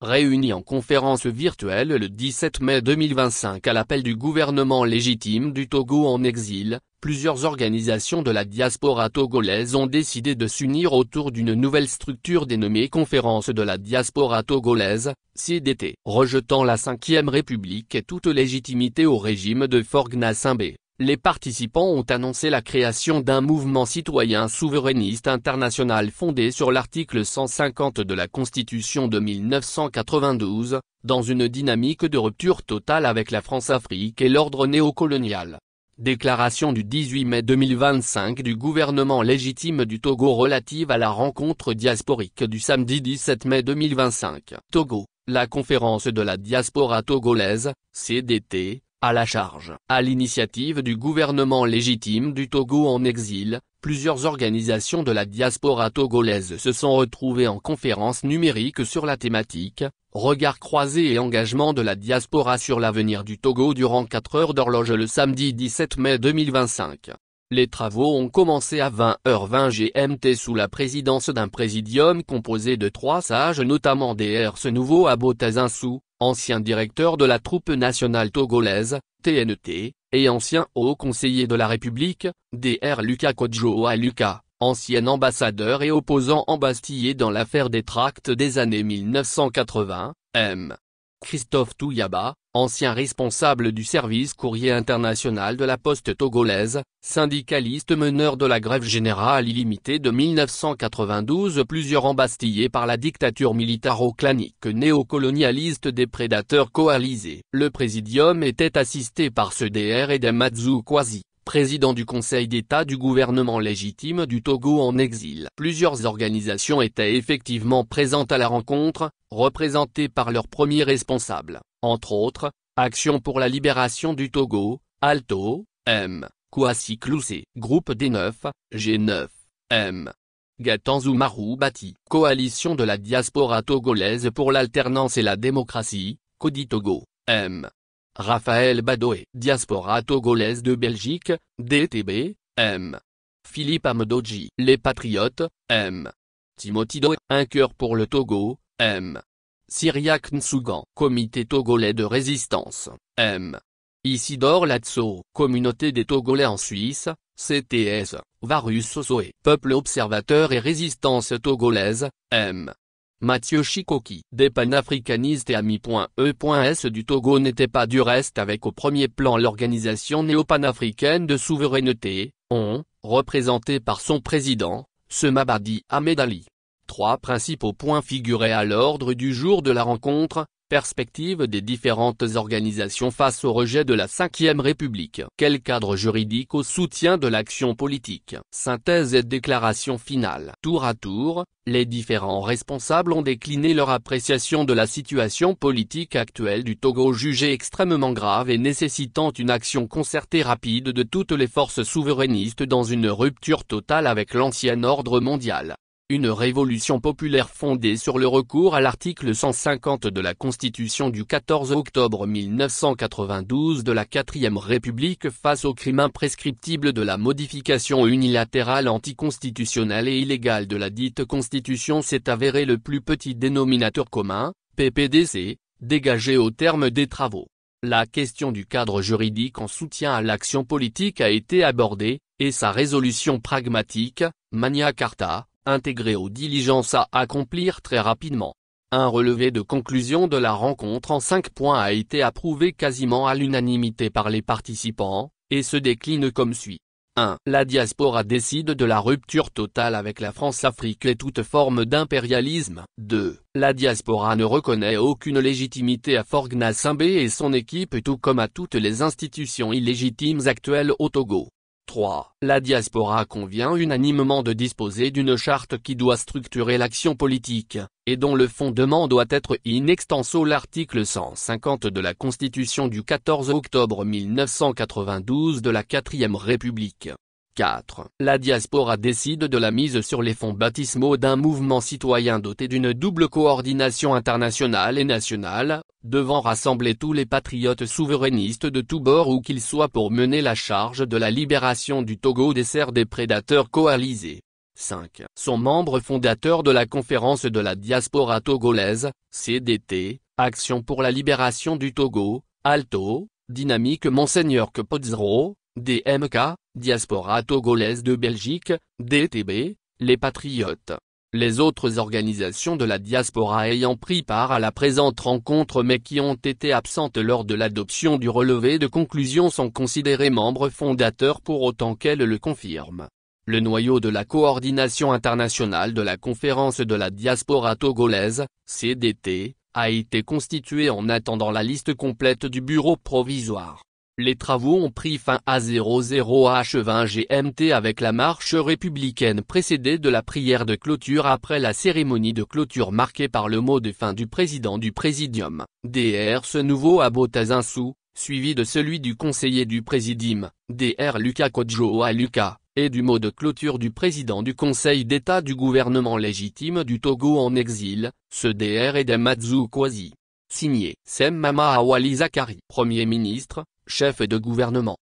réunis en conférence virtuelle le 17 mai 2025 à l'appel du gouvernement légitime du Togo en exil, plusieurs organisations de la diaspora togolaise ont décidé de s'unir autour d'une nouvelle structure dénommée Conférence de la diaspora togolaise, CDT, rejetant la Ve République et toute légitimité au régime de Faure Gnassingbé. Les participants ont annoncé la création d'un mouvement citoyen souverainiste international fondé sur l'article 150 de la Constitution de 1992, dans une dynamique de rupture totale avec la France-Afrique et l'ordre néocolonial. Déclaration du 18 mai 2025 du gouvernement légitime du Togo relative à la rencontre diasporique du samedi 17 mai 2025. Togo, la conférence de la diaspora togolaise, CDT, à la charge. À l'initiative du gouvernement légitime du Togo en exil, plusieurs organisations de la diaspora togolaise se sont retrouvées en conférence numérique sur la thématique « Regard croisé et engagement de la diaspora sur l'avenir du Togo » durant 4 heures d'horloge le samedi 17 mai 2025. Les travaux ont commencé à 20h20 GMT sous la présidence d'un présidium composé de 3 sages, notamment Dr Senouveau Abotazinsou, ancien directeur de la troupe nationale togolaise, TNT, et ancien haut conseiller de la République, Dr Lucas Kodjoa Lucas, ancien ambassadeur et opposant embastillé dans l'affaire des tracts des années 1980, M. Christophe Touyaba, ancien responsable du service courrier international de la Poste togolaise, syndicaliste meneur de la grève générale illimitée de 1992, plusieurs embastillés par la dictature militaro-clanique néocolonialiste des prédateurs coalisés. Le présidium était assisté par ce Dr Edem Matsou Kwasi, président du Conseil d'État du gouvernement légitime du Togo en exil. Plusieurs organisations étaient effectivement présentes à la rencontre, représentées par leurs premiers responsables, entre autres, Action pour la libération du Togo, Alto, M. Kwasi Cloussé, Groupe D9, G9, M. Gatanzou Marou Bati, Coalition de la diaspora togolaise pour l'alternance et la démocratie, Codi Togo, M. Raphaël Badoé, diaspora togolaise de Belgique, DTB, M. Philippe Amdoji, Les Patriotes, M. Timothy Doe, Un cœur pour le Togo, M. Cyriaque Nsougan, Comité togolais de résistance, M. Isidore Latso, Communauté des Togolais en Suisse, CTS, Varus Sosoé, Peuple observateur et résistance togolaise, M. Mathieu Chikoki, des panafricanistes et amis.e.s du Togo n'était pas du reste avec au premier plan l'organisation néo-panafricaine de souveraineté, représentée par son président, Semabadi Ahmed Ali. 3 principaux points figuraient à l'ordre du jour de la rencontre: perspective des différentes organisations face au rejet de la Ve République. Quel cadre juridique au soutien de l'action politique? Synthèse et déclaration finale. Tour à tour, les différents responsables ont décliné leur appréciation de la situation politique actuelle du Togo jugée extrêmement grave et nécessitant une action concertée rapide de toutes les forces souverainistes dans une rupture totale avec l'ancien ordre mondial. Une révolution populaire fondée sur le recours à l'article 150 de la Constitution du 14 octobre 1992 de la 4e République face au crime imprescriptible de la modification unilatérale anticonstitutionnelle et illégale de la dite Constitution s'est avéré le plus petit dénominateur commun, PPDC, dégagé au terme des travaux. La question du cadre juridique en soutien à l'action politique a été abordée, et sa résolution pragmatique, Magna Carta, intégré aux diligences à accomplir très rapidement. Un relevé de conclusion de la rencontre en 5 points a été approuvé quasiment à l'unanimité par les participants, et se décline comme suit. 1. La diaspora décide de la rupture totale avec la France-Afrique et toute forme d'impérialisme. 2. La diaspora ne reconnaît aucune légitimité à Faure Gnassingbé et son équipe tout comme à toutes les institutions illégitimes actuelles au Togo. 3. La diaspora convient unanimement de disposer d'une charte qui doit structurer l'action politique, et dont le fondement doit être in extenso l'article 150 de la Constitution du 14 octobre 1992 de la 4e République. 4. La diaspora décide de la mise sur les fonds baptismaux d'un mouvement citoyen doté d'une double coordination internationale et nationale, devant rassembler tous les patriotes souverainistes de tous bords où qu'ils soient pour mener la charge de la libération du Togo des serres des prédateurs coalisés. 5. Sont membres fondateurs de la Conférence de la diaspora togolaise, CDT, Action pour la libération du Togo, ALTO, Dynamique Monseigneur Kepodzro, DMK, Diaspora togolaise de Belgique, DTB, Les Patriotes. Les autres organisations de la diaspora ayant pris part à la présente rencontre mais qui ont été absentes lors de l'adoption du relevé de conclusion sont considérées membres fondateurs pour autant qu'elles le confirment. Le noyau de la coordination internationale de la Conférence de la diaspora togolaise, CDT, a été constitué en attendant la liste complète du bureau provisoire. Les travaux ont pris fin à 00h20 GMT avec la marche républicaine précédée de la prière de clôture après la cérémonie de clôture marquée par le mot de fin du président du Présidium, Dr ce nouveau Abotazinsou, suivi de celui du conseiller du Présidium, Dr Lucas Kodjo Aluka, et du mot de clôture du président du Conseil d'État du gouvernement légitime du Togo en exil, ce Dr Edem Kwasi. Signé Sem Mama Awali Zakari, Premier ministre, chef de gouvernement.